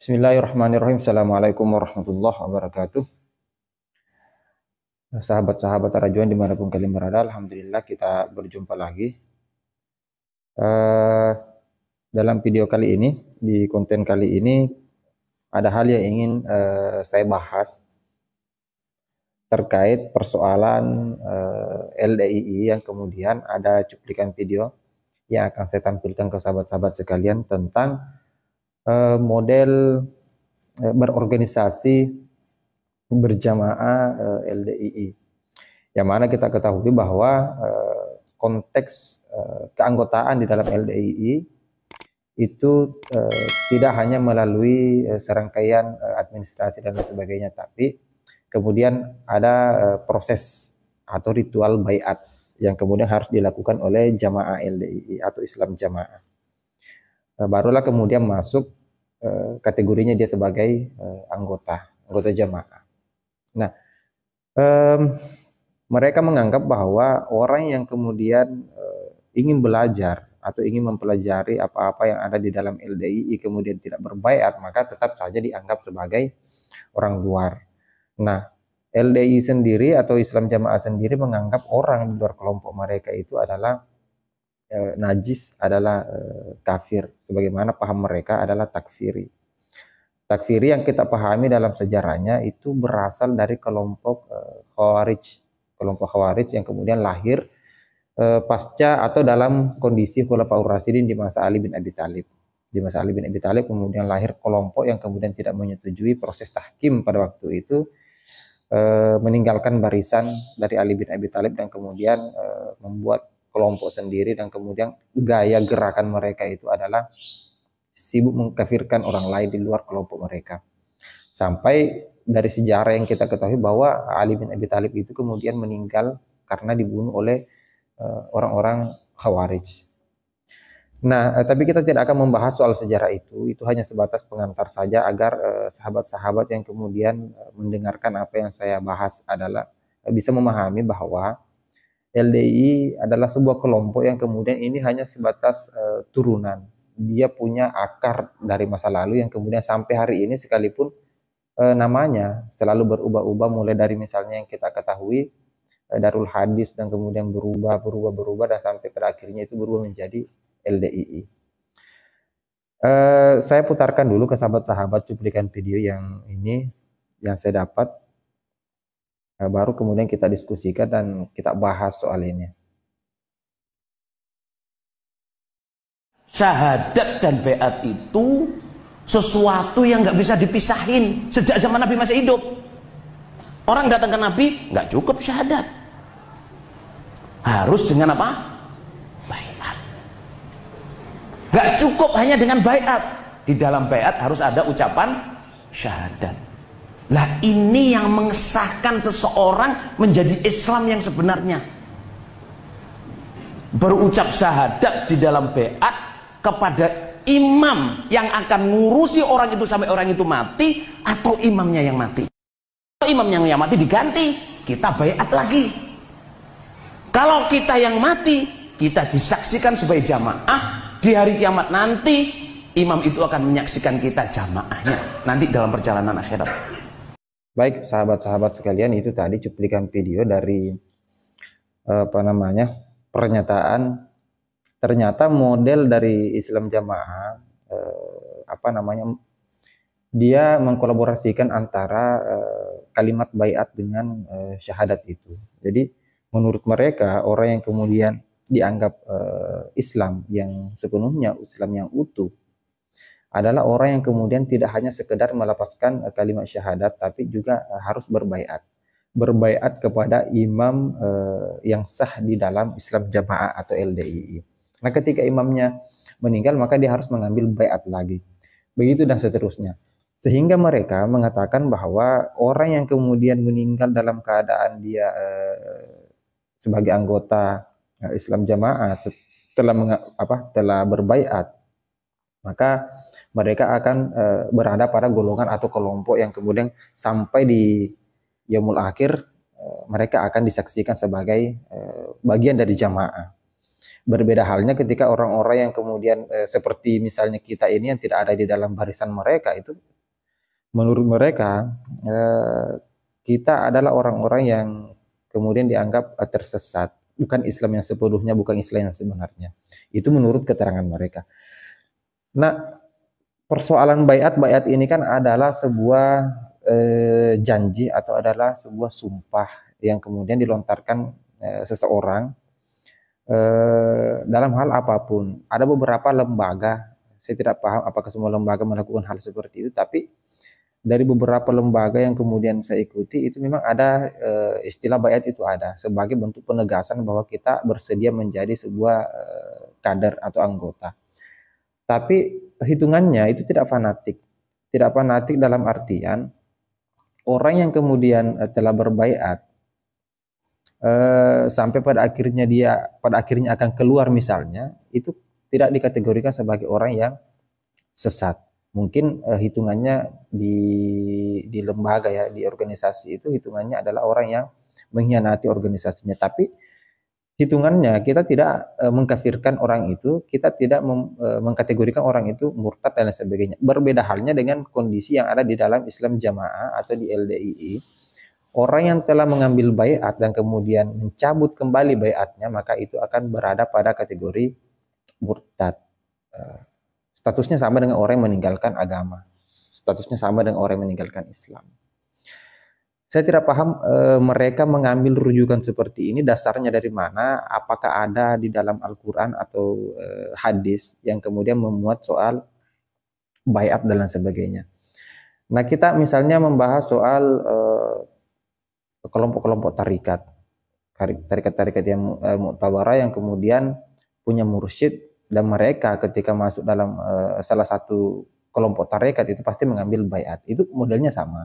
Bismillahirrahmanirrahim. Assalamualaikum warahmatullahi wabarakatuh. Sahabat-sahabat Rajuan dimanapun kalian berada, alhamdulillah kita berjumpa lagi. Dalam video kali ini, di konten kali ini, ada hal yang ingin saya bahas terkait persoalan LDII yang kemudian ada cuplikan video yang akan saya tampilkan ke sahabat-sahabat sekalian tentang model berorganisasi berjamaah LDII, yang mana kita ketahui bahwa konteks keanggotaan di dalam LDII itu tidak hanya melalui serangkaian administrasi dan lain sebagainya, tapi kemudian ada proses atau ritual baiat yang kemudian harus dilakukan oleh jamaah LDII atau Islam jamaah. Barulah kemudian masuk kategorinya dia sebagai anggota jamaah. Nah, mereka menganggap bahwa orang yang kemudian ingin belajar atau ingin mempelajari apa-apa yang ada di dalam LDII kemudian tidak berbaiat, maka tetap saja dianggap sebagai orang luar. Nah, LDII sendiri atau Islam jamaah sendiri menganggap orang di luar kelompok mereka itu adalah najis, adalah kafir, sebagaimana paham mereka adalah takfiri. Takfiri yang kita pahami dalam sejarahnya itu berasal dari kelompok Khawarij, kelompok Khawarij yang kemudian lahir pasca atau dalam kondisi Khulafaur Rasyidin di masa Ali bin Abi Thalib. Di masa Ali bin Abi Thalib kemudian lahir kelompok yang kemudian tidak menyetujui proses tahkim pada waktu itu, meninggalkan barisan dari Ali bin Abi Thalib dan kemudian membuat kelompok sendiri, dan kemudian gaya gerakan mereka itu adalah sibuk mengkafirkan orang lain di luar kelompok mereka. Sampai dari sejarah yang kita ketahui bahwa Ali bin Abi Thalib itu kemudian meninggal karena dibunuh oleh orang-orang Khawarij. Nah, tapi kita tidak akan membahas soal sejarah itu hanya sebatas pengantar saja agar sahabat-sahabat yang kemudian mendengarkan apa yang saya bahas adalah bisa memahami bahwa LDII adalah sebuah kelompok yang kemudian ini hanya sebatas turunan. Dia punya akar dari masa lalu yang kemudian sampai hari ini sekalipun namanya selalu berubah-ubah, mulai dari misalnya yang kita ketahui Darul Hadis dan kemudian berubah dan sampai pada akhirnya itu berubah menjadi LDII. Saya putarkan dulu ke sahabat-sahabat cuplikan video yang ini yang saya dapat. Baru kemudian kita diskusikan dan kita bahas soal ini. Syahadat dan baiat itu sesuatu yang nggak bisa dipisahin sejak zaman Nabi masih hidup. Orang datang ke Nabi nggak cukup syahadat, harus dengan apa? Baiat. Nggak cukup hanya dengan baiat, di dalam baiat harus ada ucapan syahadat. Lah ini yang mengesahkan seseorang menjadi Islam yang sebenarnya. Berucap syahadat di dalam baiat kepada imam yang akan ngurusi orang itu sampai orang itu mati, atau imamnya yang mati. Kalau imamnya yang mati diganti, kita baiat lagi. Kalau kita yang mati, kita disaksikan sebagai jamaah. Di hari kiamat nanti, imam itu akan menyaksikan kita jamaahnya nanti dalam perjalanan akhirat. Baik, sahabat-sahabat sekalian, itu tadi cuplikan video dari pernyataan. Ternyata model dari Islam jamaah dia mengkolaborasikan antara kalimat baiat dengan syahadat itu. Jadi menurut mereka orang yang kemudian dianggap Islam yang sepenuhnya, Islam yang utuh, adalah orang yang kemudian tidak hanya sekedar melepaskan kalimat syahadat, tapi juga harus berbaiat kepada imam yang sah di dalam Islam jamaah atau LDII. Nah, ketika imamnya meninggal, maka dia harus mengambil baiat lagi, begitu dan seterusnya, sehingga mereka mengatakan bahwa orang yang kemudian meninggal dalam keadaan dia sebagai anggota Islam jamaah telah berbaiat, maka mereka akan berada pada golongan atau kelompok yang kemudian sampai di yaumul akhir mereka akan disaksikan sebagai bagian dari jamaah. Berbeda halnya ketika orang-orang yang kemudian seperti misalnya kita ini yang tidak ada di dalam barisan mereka, itu menurut mereka kita adalah orang-orang yang kemudian dianggap tersesat, bukan Islam yang sepenuhnya, bukan Islam yang sebenarnya. Itu menurut keterangan mereka. Nah, persoalan bayat ini kan adalah sebuah janji atau adalah sebuah sumpah yang kemudian dilontarkan seseorang dalam hal apapun. Ada beberapa lembaga, saya tidak paham apakah semua lembaga melakukan hal seperti itu, tapi dari beberapa lembaga yang kemudian saya ikuti itu memang ada istilah bayat itu ada sebagai bentuk penegasan bahwa kita bersedia menjadi sebuah kader atau anggota. Tapi hitungannya itu tidak fanatik. Tidak fanatik dalam artian orang yang kemudian telah berbaiat sampai pada akhirnya akan keluar misalnya, itu tidak dikategorikan sebagai orang yang sesat. Mungkin hitungannya di lembaga ya, di organisasi itu hitungannya adalah orang yang mengkhianati organisasinya. Tapi hitungannya kita tidak mengkafirkan orang itu, kita tidak mengkategorikan orang itu murtad dan lain sebagainya. Berbeda halnya dengan kondisi yang ada di dalam Islam Jamaah atau di LDII. Orang yang telah mengambil baiat dan kemudian mencabut kembali baiatnya, maka itu akan berada pada kategori murtad. Statusnya sama dengan orang yang meninggalkan agama. Statusnya sama dengan orang yang meninggalkan Islam. Saya tidak paham mereka mengambil rujukan seperti ini dasarnya dari mana, apakah ada di dalam Al-Quran atau hadis yang kemudian memuat soal baiat dan lain sebagainya. Nah, kita misalnya membahas soal kelompok-kelompok tarikat yang mu'tabarah yang kemudian punya mursyid, dan mereka ketika masuk dalam salah satu kelompok tarekat itu pasti mengambil baiat. Itu modelnya sama.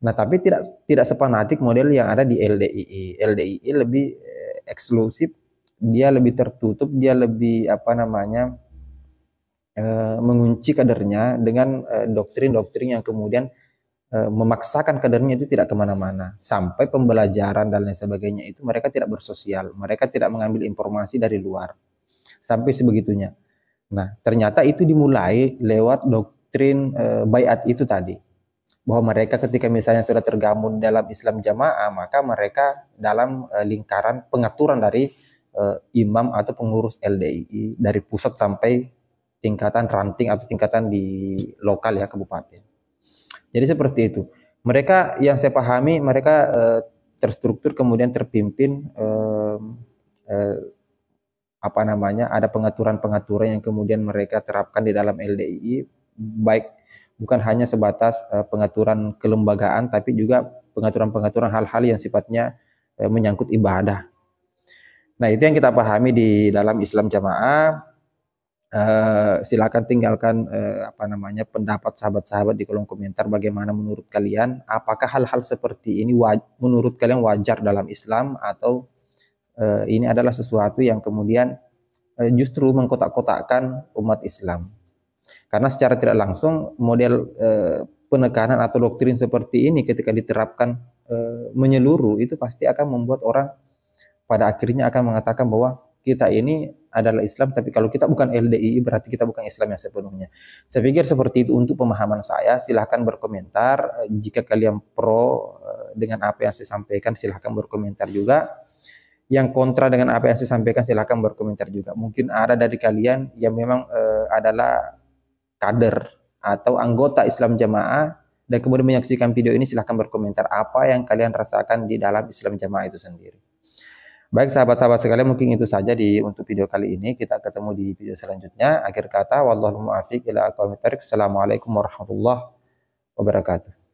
Nah, tapi tidak sepanatik model yang ada di LDII. LDII lebih eksklusif, dia lebih tertutup, dia lebih mengunci kadernya dengan doktrin-doktrin yang kemudian memaksakan kadernya itu tidak kemana-mana. Sampai pembelajaran dan lain sebagainya itu mereka tidak bersosial, mereka tidak mengambil informasi dari luar. Sampai sebegitunya. Nah, ternyata itu dimulai lewat doktrin baiat itu tadi. Bahwa mereka ketika misalnya sudah tergabung dalam Islam Jamaah, maka mereka dalam lingkaran pengaturan dari imam atau pengurus LDII dari pusat sampai tingkatan ranting atau tingkatan di lokal ya, kabupaten. Jadi seperti itu. Mereka yang saya pahami, mereka terstruktur kemudian terpimpin ada pengaturan-pengaturan yang kemudian mereka terapkan di dalam LDII, baik bukan hanya sebatas pengaturan kelembagaan, tapi juga pengaturan-pengaturan hal-hal yang sifatnya menyangkut ibadah. Nah, itu yang kita pahami di dalam Islam Jamaah. Silakan tinggalkan pendapat sahabat-sahabat di kolom komentar, bagaimana menurut kalian, apakah hal-hal seperti ini menurut kalian wajar dalam Islam, atau ini adalah sesuatu yang kemudian justru mengkotak-kotakkan umat Islam. Karena secara tidak langsung model penekanan atau doktrin seperti ini ketika diterapkan menyeluruh, itu pasti akan membuat orang pada akhirnya akan mengatakan bahwa kita ini adalah Islam, tapi kalau kita bukan LDII berarti kita bukan Islam yang sepenuhnya. Saya pikir seperti itu untuk pemahaman saya. Silahkan berkomentar. Jika kalian pro dengan apa yang saya sampaikan, silahkan berkomentar juga. Yang kontra dengan apa yang saya sampaikan, silahkan berkomentar juga. Mungkin ada dari kalian yang memang adalah kader atau anggota Islam Jamaah dan kemudian menyaksikan video ini, silahkan berkomentar apa yang kalian rasakan di dalam Islam Jamaah itu sendiri. Baik sahabat-sahabat sekalian, mungkin itu saja untuk video kali ini. Kita ketemu di video selanjutnya. Akhir kata, wallahu muwaffiq ila aqwamit thoriq. Assalamualaikum warahmatullahi wabarakatuh.